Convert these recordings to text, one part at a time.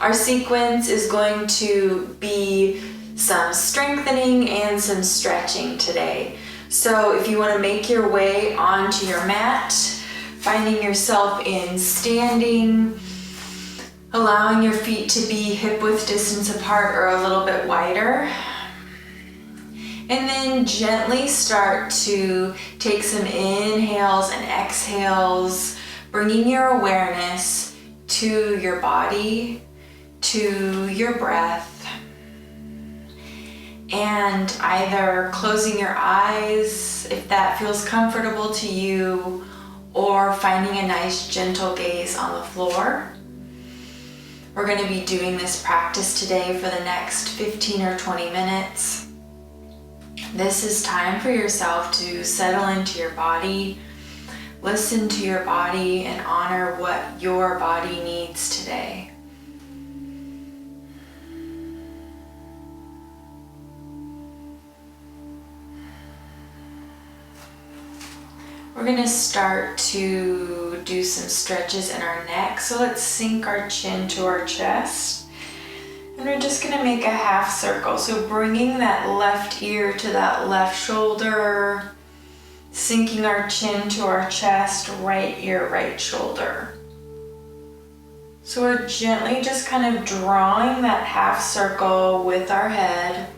Our sequence is going to be some strengthening and some stretching today. So if you want to make your way onto your mat, finding yourself in standing, allowing your feet to be hip-width distance apart or a little bit wider. And then gently start to take some inhales and exhales, bringing your awareness to your body, to your breath, and either closing your eyes if that feels comfortable to you, or finding a nice gentle gaze on the floor. We're going to be doing this practice today for the next 15 or 20 minutes. This is time for yourself to settle into your body, listen to your body, and honor what your body needs today. We're going to start to do some stretches in our neck. So let's sink our chin to our chest. And we're just going to make a half circle. So bringing that left ear to that left shoulder, sinking our chin to our chest, right ear, right shoulder. So we're gently just kind of drawing that half circle with our head.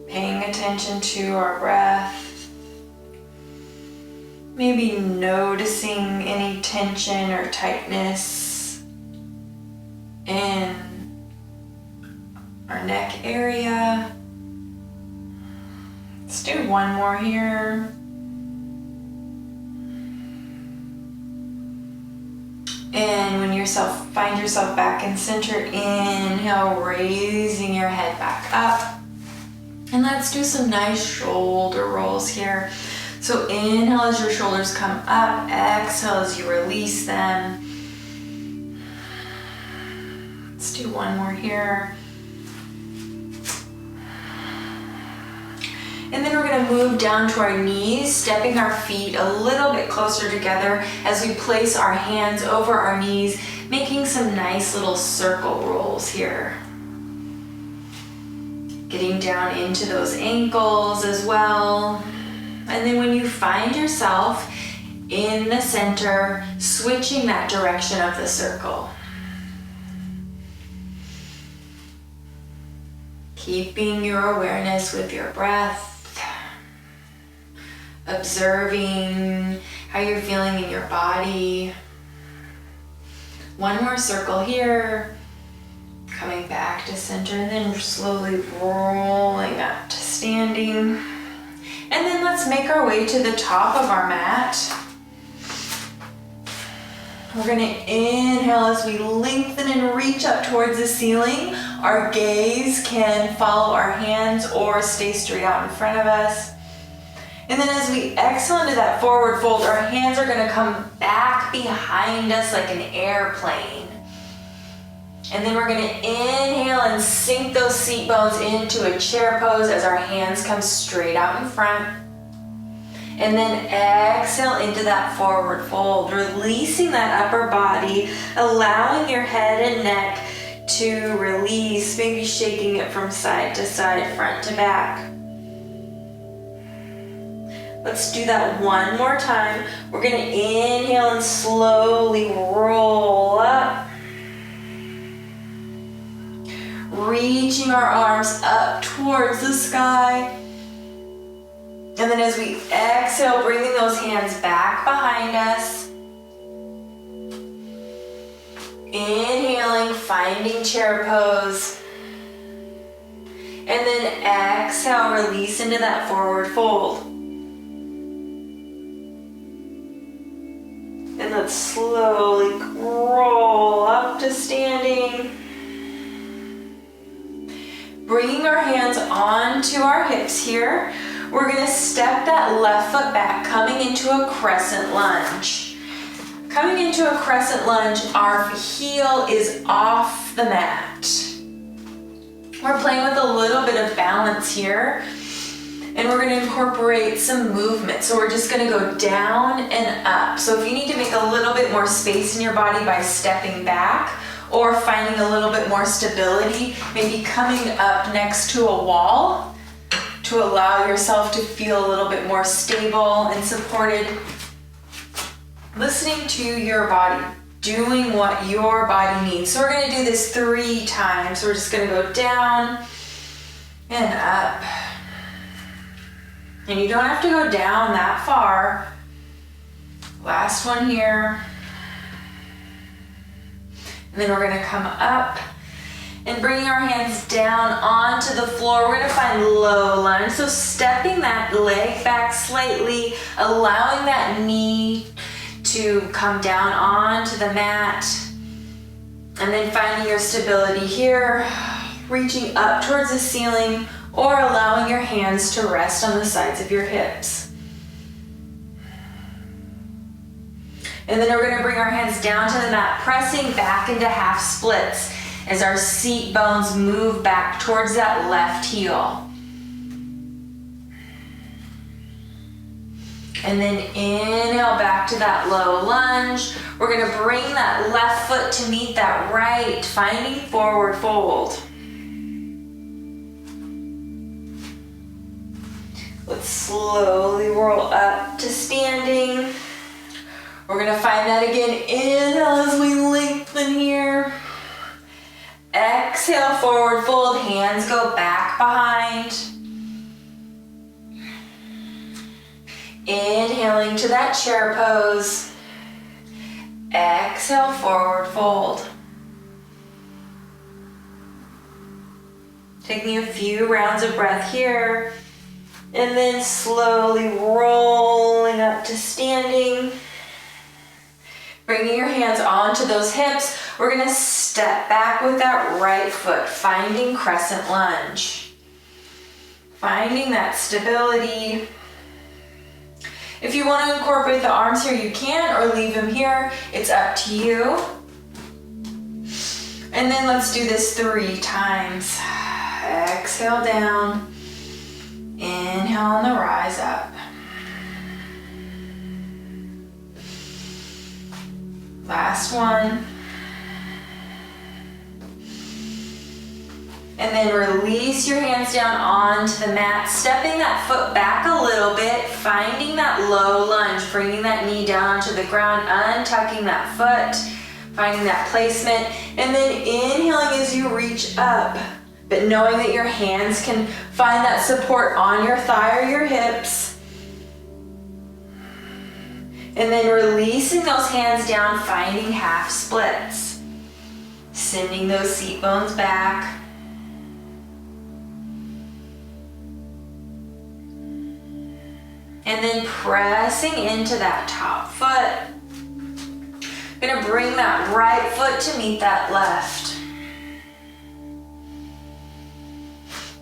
Paying attention to our breath. Maybe noticing any tension or tightness in our neck area. Let's do one more here. And when find yourself back in center, inhale, raising your head back up. And let's do some nice shoulder rolls here. So inhale as your shoulders come up, exhale as you release them. Let's do one more here. And then we're going to move down to our knees, stepping our feet a little bit closer together as we place our hands over our knees, making some nice little circle rolls here. Getting down into those ankles as well. And then when you find yourself in the center, switching that direction of the circle. Keeping your awareness with your breath. Observing how you're feeling in your body. One more circle here. Coming back to center, and then slowly rolling up to standing. And then let's make our way to the top of our mat. We're going to inhale as we lengthen and reach up towards the ceiling. Our gaze can follow our hands or stay straight out in front of us. And then as we exhale into that forward fold, our hands are going to come back behind us like an airplane. And then we're going to inhale and sink those seat bones into a chair pose as our hands come straight out in front. And then exhale into that forward fold, releasing that upper body, allowing your head and neck to release, maybe shaking it from side to side, front to back. Let's do that one more time. We're going to inhale and slowly roll up. Reaching our arms up towards the sky. And then as we exhale, bringing those hands back behind us. Inhaling, finding chair pose. And then exhale, release into that forward fold. And let's slowly roll up to standing. Bringing our hands onto our hips here, we're going to step that left foot back, coming into a crescent lunge. Coming into a crescent lunge, our heel is off the mat. We're playing with a little bit of balance here. And And we're going to incorporate some movement. So we're just going to go down and up. So if you need to make a little bit more space in your body by stepping back or finding a little bit more stability, maybe coming up next to a wall to allow yourself to feel a little bit more stable and supported. Listening to your body, doing what your body needs. So we're going to do this 3 times. We're just going to go down and up. And you don't have to go down that far. Last one here. And then we're going to come up and bringing our hands down onto the floor. We're going to find low lunge. So stepping that leg back slightly, allowing that knee to come down onto the mat. And then finding your stability here, reaching up towards the ceiling, or allowing your hands to rest on the sides of your hips. And then we're going to bring our hands down to the mat, pressing back into half splits as our seat bones move back towards that left heel. And then inhale back to that low lunge. We're going to bring that left foot to meet that right, finding forward fold. Let's slowly roll up to standing. We're going to find that again. Inhale as we lengthen here. Exhale, forward fold. Hands go back behind. Inhaling to that chair pose. Exhale, forward fold. Taking a few rounds of breath here. And then slowly rolling up to standing. Bringing your hands onto those hips. We're going to step back with that right foot, finding crescent lunge. Finding that stability. If you want to incorporate the arms here, you can, or leave them here. It's up to you. And then let's do this 3 times. Exhale down. Inhale on the rise up. Last one. And then release your hands down onto the mat, stepping that foot back a little bit, finding that low lunge, bringing that knee down to the ground, untucking that foot, finding that placement, and then inhaling as you reach up, but knowing that your hands can find that support on your thigh or your hips. And then releasing those hands down, finding half splits, sending those seat bones back. And then pressing into that top foot. Gonna bring that right foot to meet that left.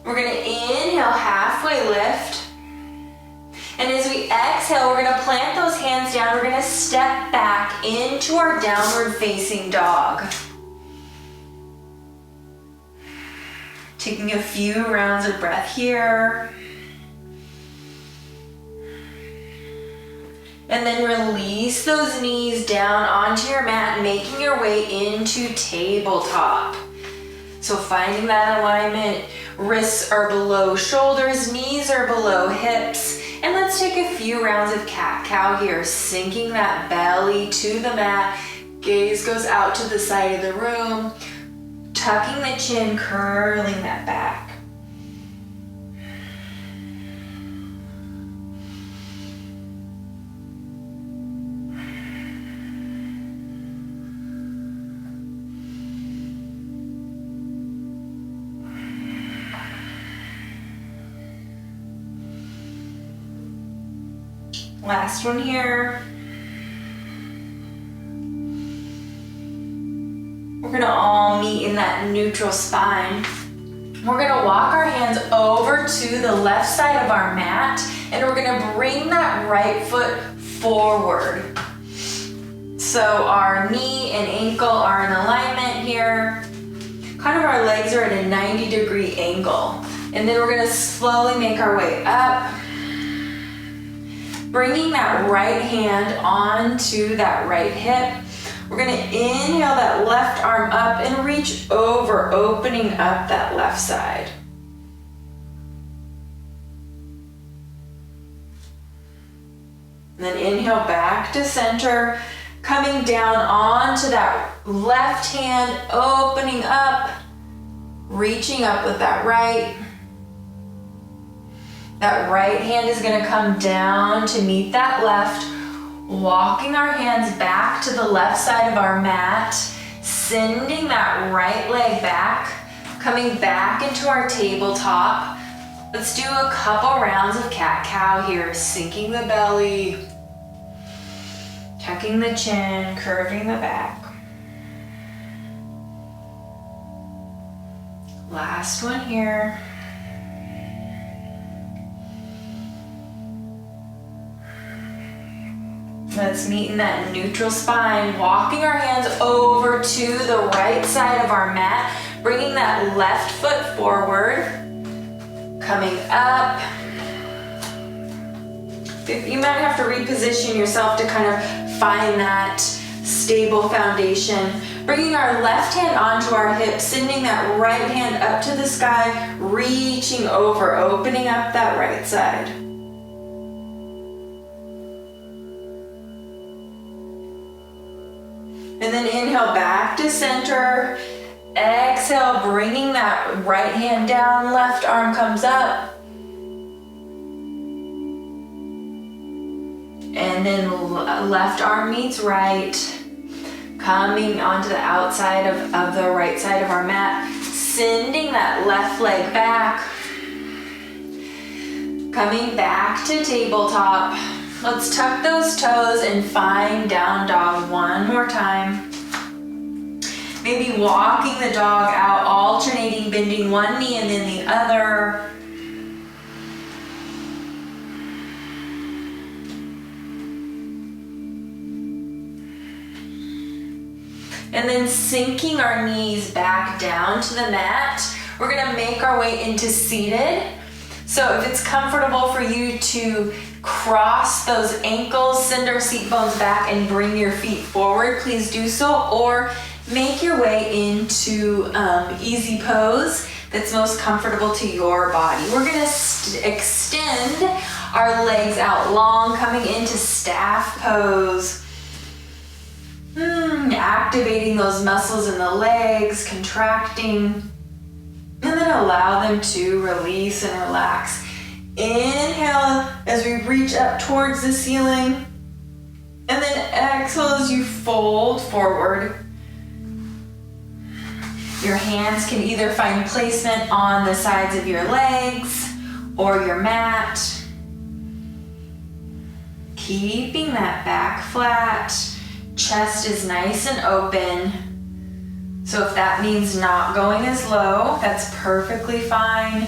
We're gonna inhale, halfway lift. And as we exhale, we're gonna plant those hands down. We're gonna step back into our downward facing dog. Taking a few rounds of breath here. And then release those knees down onto your mat, making your way into tabletop. So finding that alignment, wrists are below shoulders, knees are below hips. And let's take a few rounds of cat-cow here, sinking that belly to the mat. Gaze goes out to the side of the room, tucking the chin, curling that back. Last one here. We're gonna all meet in that neutral spine. We're gonna walk our hands over to the left side of our mat, and we're gonna bring that right foot forward. So our knee and ankle are in alignment here. Kind of our legs are at a 90-degree angle. And then we're gonna slowly make our way up, bringing that right hand onto that right hip. We're gonna inhale that left arm up and reach over, opening up that left side. And then inhale back to center, coming down onto that left hand, opening up, reaching up with that right. That right hand is gonna come down to meet that left, walking our hands back to the left side of our mat, sending that right leg back, coming back into our tabletop. Let's do a couple rounds of cat-cow here, sinking the belly, tucking the chin, curving the back. Last one here. Let's meet in that neutral spine, walking our hands over to the right side of our mat, bringing that left foot forward, coming up. You might have to reposition yourself to kind of find that stable foundation. Bringing our left hand onto our hip, sending that right hand up to the sky, reaching over, opening up that right side. And then inhale back to center. Exhale, bringing that right hand down, left arm comes up. And then left arm meets right. Coming onto the outside of the right side of our mat. Sending that left leg back. Coming back to tabletop. Let's tuck those toes and find down dog one more time. Maybe walking the dog out, alternating, bending one knee and then the other. And then sinking our knees back down to the mat. We're gonna make our way into seated. So if it's comfortable for you to cross those ankles, send our seat bones back and bring your feet forward, please do so. Or make your way into easy pose that's most comfortable to your body. We're gonna extend our legs out long, coming into staff pose. Activating those muscles in the legs, contracting. And then allow them to release and relax. Inhale as we reach up towards the ceiling. And then exhale as you fold forward. Your hands can either find placement on the sides of your legs or your mat. Keeping that back flat. Chest is nice and open. So if that means not going as low, that's perfectly fine.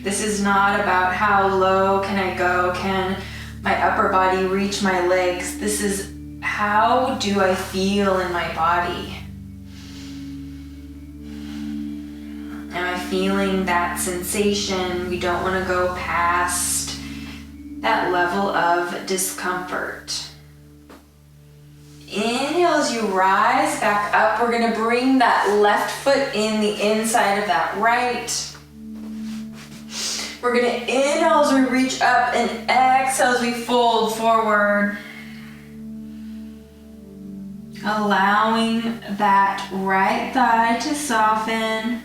This is not about how low can I go, can my upper body reach my legs. This is how do I feel in my body? Am I feeling that sensation? We don't want to go past that level of discomfort. Inhale as you rise back up. We're going to bring that left foot in the inside of that right. We're going to inhale as we reach up and exhale as we fold forward. Allowing that right thigh to soften.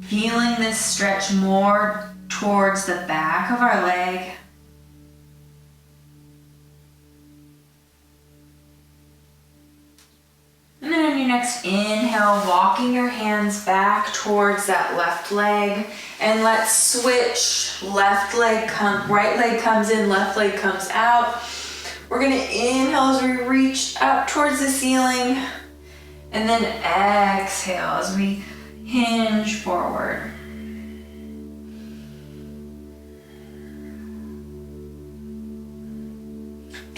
Feeling this stretch more towards the back of our leg. And then on your next inhale, walking your hands back towards that left leg. And let's switch. Right leg comes in, left leg comes out. We're gonna inhale as we reach up towards the ceiling. And then exhale as we hinge forward.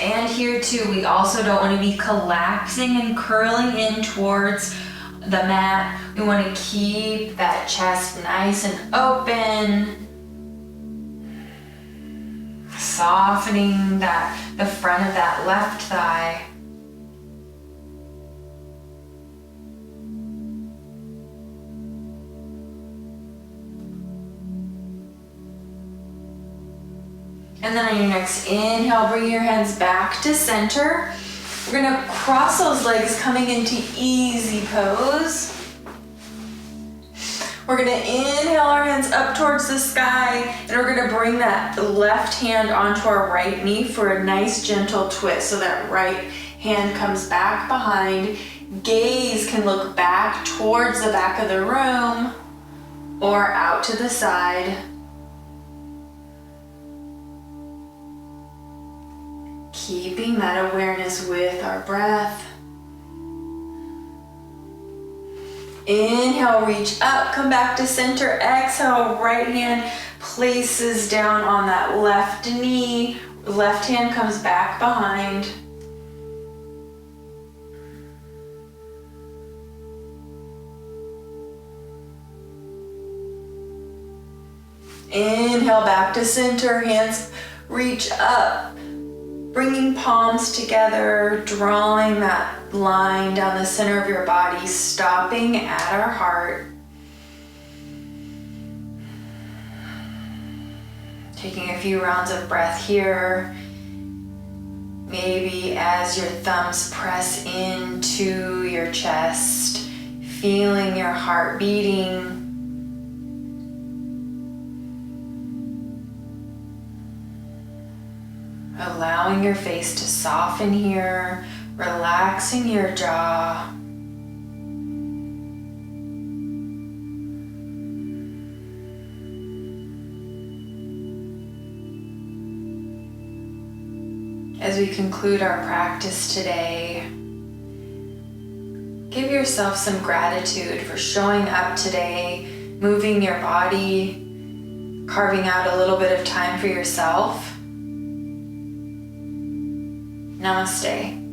And here too, we also don't want to be collapsing and curling in towards the mat. We want to keep that chest nice and open. Softening the front of that left thigh. And then on your next inhale, bring your hands back to center. We're gonna cross those legs coming into easy pose. We're gonna inhale our hands up towards the sky, and we're gonna bring that left hand onto our right knee for a nice gentle twist. So that right hand comes back behind. Gaze can look back towards the back of the room or out to the side. Keeping that awareness with our breath. Inhale, reach up, come back to center. Exhale, right hand places down on that left knee. Left hand comes back behind. Inhale, back to center. Hands reach up. Bringing palms together, drawing that line down the center of your body, stopping at our heart. Taking a few rounds of breath here. Maybe as your thumbs press into your chest, feeling your heart beating. Allowing your face to soften here, relaxing your jaw. As we conclude our practice today, give yourself some gratitude for showing up today, moving your body, carving out a little bit of time for yourself. Namaste.